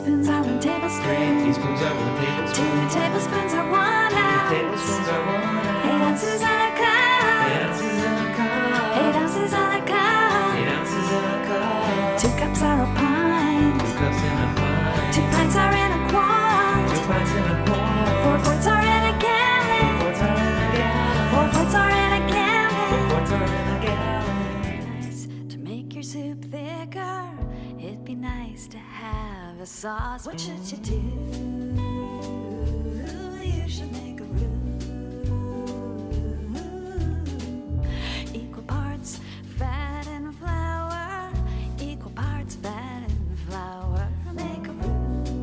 teaspoons are 1 tablespoon. 3 teaspoons are 1 tablespoon. 2 tablespoons are 1 ounce. 2 tablespoons are 1 ounce. 8 ounces in a cup. 8 ounces in a cup. 8 ounces in a cup. 8 ounces in a cup. 2 cups are a pint. 2 cups in a pint. 2 pints are in a quart. 2 pints in a quart. 4 quarts are in a gallon. 4 quarts are in a gallon. 4 quarts are in a gallon. 4 quarts are in a gallon. Nice to make your soup thicker. It'd be nice to have a sauce. What should you do? You should make a roux. Equal parts fat and flour. Equal parts fat and flour. Make a roux.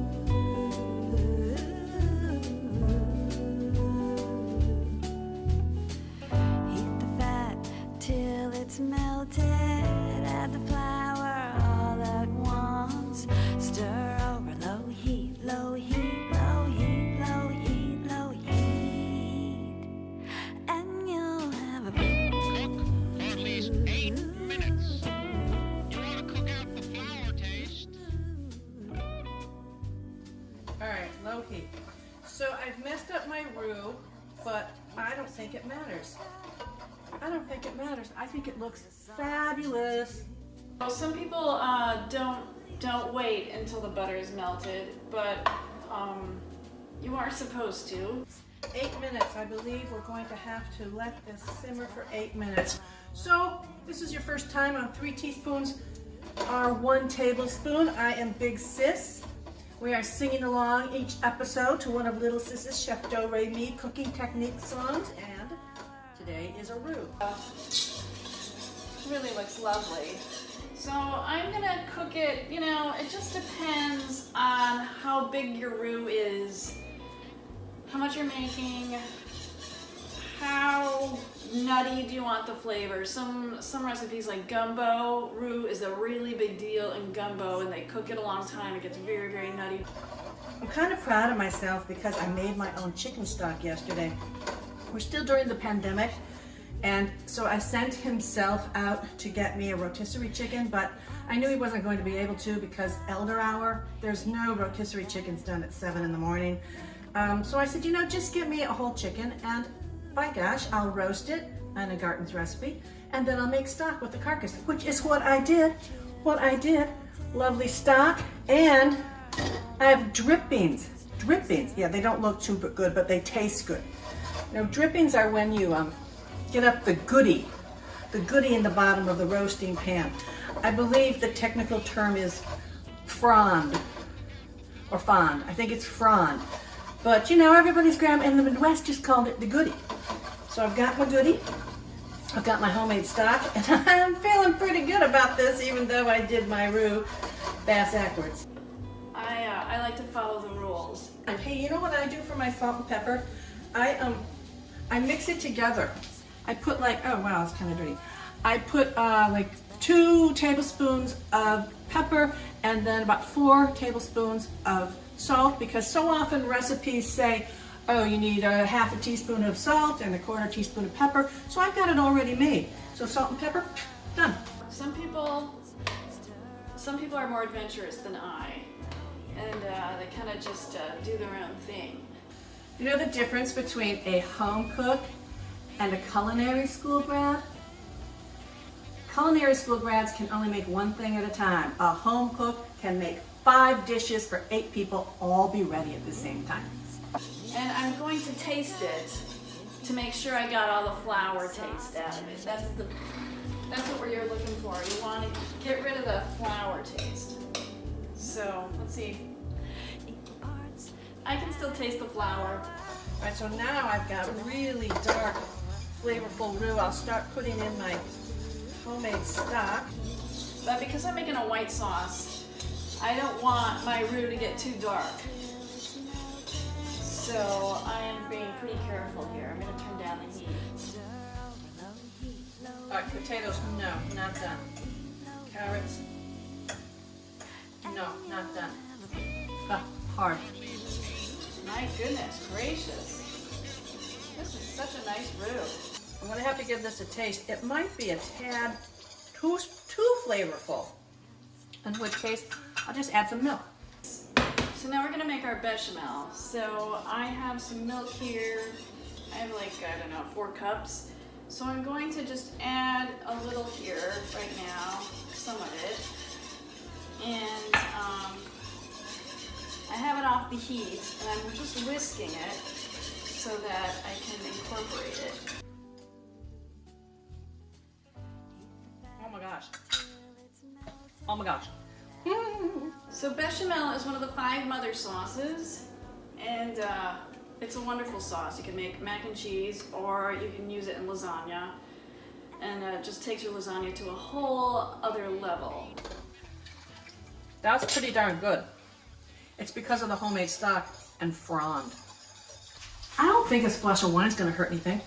Heat the fat till it's melted. Add the flour all at once. Stir over low heat, low heat, low heat, low heat, low heat. And you'll have a Cook for at least 8 minutes. You want to cook out the flour taste. Alright, low heat. So I've messed up my roux, but I don't think it matters. I don't think it matters. I think it looks fabulous. Well, some people don't wait until the butter is melted, but you are supposed to. 8 minutes. I believe we're going to have to let this simmer for 8 minutes. So this is your first time on 3 teaspoons or 1 tablespoon. I am Big Sis. We are singing along each episode to one of Little Sis's Chef Do Re Mi cooking technique songs, and today is a roux. Really looks lovely. So I'm gonna cook it, it just depends on how big your roux is, how much you're making, how nutty do you want the flavor. Some recipes like gumbo, roux is a really big deal in gumbo, and they cook it a long time. It gets very, very nutty. I'm kind of proud of myself because I made my own chicken stock yesterday. We're still during the pandemic, and so I sent himself out to get me a rotisserie chicken, but I knew he wasn't going to be able to because elder hour, there's no rotisserie chickens done at 7 in the morning. So I said, just get me a whole chicken, and by gosh, I'll roast it on a Garten's recipe, and then I'll make stock with the carcass, which is what I did. Lovely stock, and I have drippings. Drippings, yeah, they don't look too good, but they taste good. Drippings are when you get up the goodie in the bottom of the roasting pan. I believe the technical term is frond or fond. I think it's frond. But everybody's grandma in the Midwest just called it the goodie. So I've got my goodie, I've got my homemade stock, and I'm feeling pretty good about this, even though I did my roux bass-ackwards. I like to follow the rules. And hey, you know what I do for my salt and pepper? I mix it together. I put oh wow, it's kind of dirty. I put 2 tablespoons of pepper and then about 4 tablespoons of salt, because so often recipes say, oh, you need a half a teaspoon of salt and a 1/4 teaspoon of pepper. So I've got it already made. So salt and pepper, done. Some people are more adventurous than I, and they kind of just do their own thing. You know the difference between a home cook and a culinary school grad? Culinary school grads can only make one thing at a time. A home cook can make 5 dishes for 8 people, all be ready at the same time. And I'm going to taste it to make sure I got all the flour taste out of it. That's what you're looking for. You want to get rid of the flour taste. So let's see. I can still taste the flour. All right, so now I've got really dark, flavorful roux. I'll start putting in my homemade stock. But because I'm making a white sauce, I don't want my roux to get too dark. So I am being pretty careful here. I'm going to turn down the heat. All right, potatoes, no, not done. Carrots, no, not done. Hard. My goodness gracious. This is such a nice roux. I'm going to have to give this a taste. It might be a tad too flavorful, in which case I'll just add some milk. So now we're gonna make our bechamel. So I have some milk here. I have like, I don't know, 4 cups. So I'm going to just add a little here right now, some of it. And I have it off the heat, and I'm just whisking it so that I can incorporate it. Oh my gosh. Oh my gosh. So bechamel is one of the 5 mother sauces, and it's a wonderful sauce. You can make mac and cheese, or you can use it in lasagna, and it just takes your lasagna to a whole other level. That's pretty darn good. It's because of the homemade stock and frond. I don't think a splash of wine is going to hurt anything.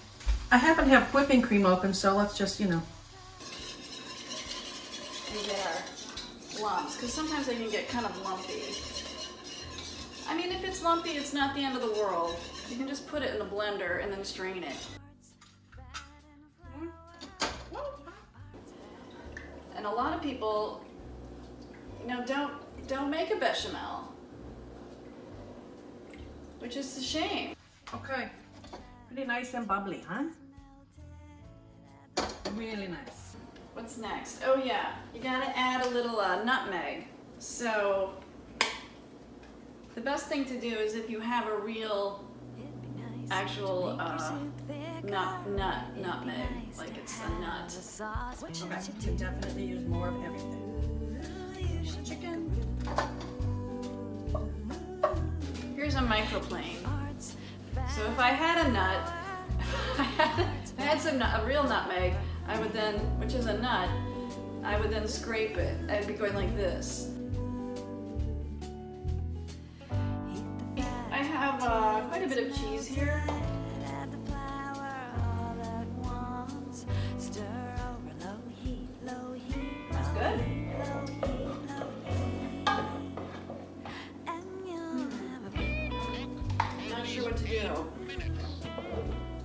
I happen to have whipping cream open, so let's just, you know. And get our lumps, because sometimes they can get kind of lumpy. I mean, if it's lumpy, it's not the end of the world. You can just put it in the blender and then strain it. And a lot of people, you know, don't make a bechamel, which is a shame. Okay. Pretty nice and bubbly, huh? Really nice. What's next? Oh yeah, you gotta add a little nutmeg. So the best thing to do is if you have a real, actual nutmeg, like it's a nut. Okay, you can definitely use more of everything. Chicken. Here's a microplane. So if I had a nut, if I had a real nutmeg, I would then, which is a nut, I would then scrape it. I'd be going like this. I have quite a bit of cheese here. That's good. Not sure what to do.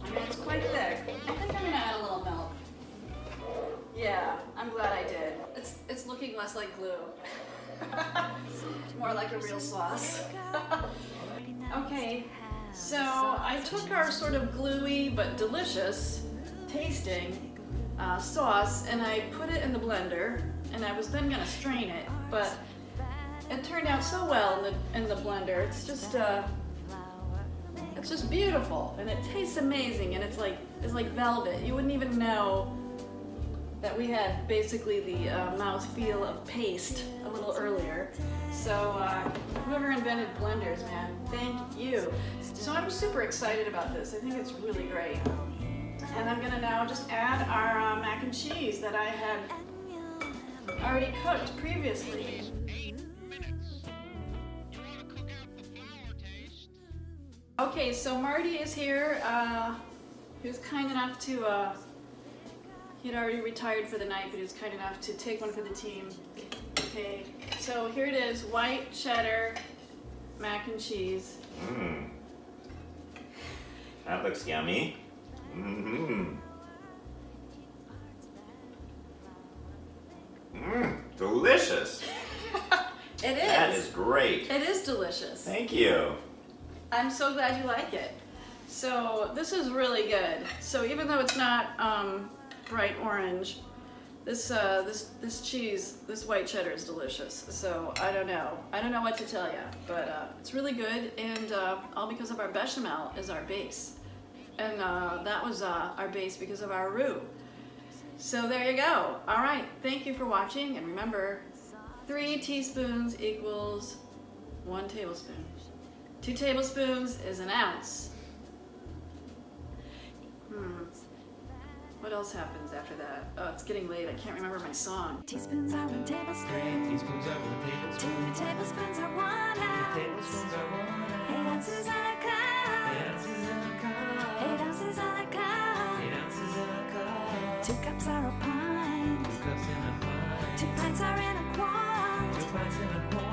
I mean, it's quite thick. I think I'm gonna add a little milk. Yeah, I'm glad I did. It's looking less like glue. More like a real sauce. Okay, so I took our sort of gluey but delicious tasting sauce and I put it in the blender, and I was then gonna strain it, but it turned out so well in the blender. It's just beautiful, and it tastes amazing, and it's like velvet. You wouldn't even know that we had basically the mouthfeel of paste a little earlier. So whoever invented blenders, man, thank you. So I'm super excited about this. I think it's really great. And I'm gonna now just add our mac and cheese that I had already cooked previously. 8 minutes. You want to cook out the flour taste? Okay, so Marty is here. He was kind enough to, he had already retired for the night, but he was kind enough to take one for the team. Okay, so here it is, white cheddar mac and cheese. Mmm. That looks yummy. Mmm. Mmm. Delicious. It is. That is great. It is delicious. Thank you. I'm so glad you like it. So this is really good. So even though it's not bright orange, this cheese, this white cheddar is delicious. So I don't know what to tell you, but it's really good, and all because of our bechamel is our base, and that was our base because of our roux. So there you go. All right, thank you for watching, and remember, 3 teaspoons equals 1 tablespoon. 2 tablespoons is an ounce. What else happens after that? Oh, it's getting late. I can't remember my song. Teaspoons are 1 tablespoon. Teaspoons are 1 tablespoon. 2 tablespoons are 1 ounce. Tablespoons are 1 8 ounce. ounces on a cup. 8 ounces in a cup. 8 ounces on a cup. 8 ounces in a cup. 2 cups are a pint. 2 cups in a pint. 2 pints are in a quart. 2 pints in a quart.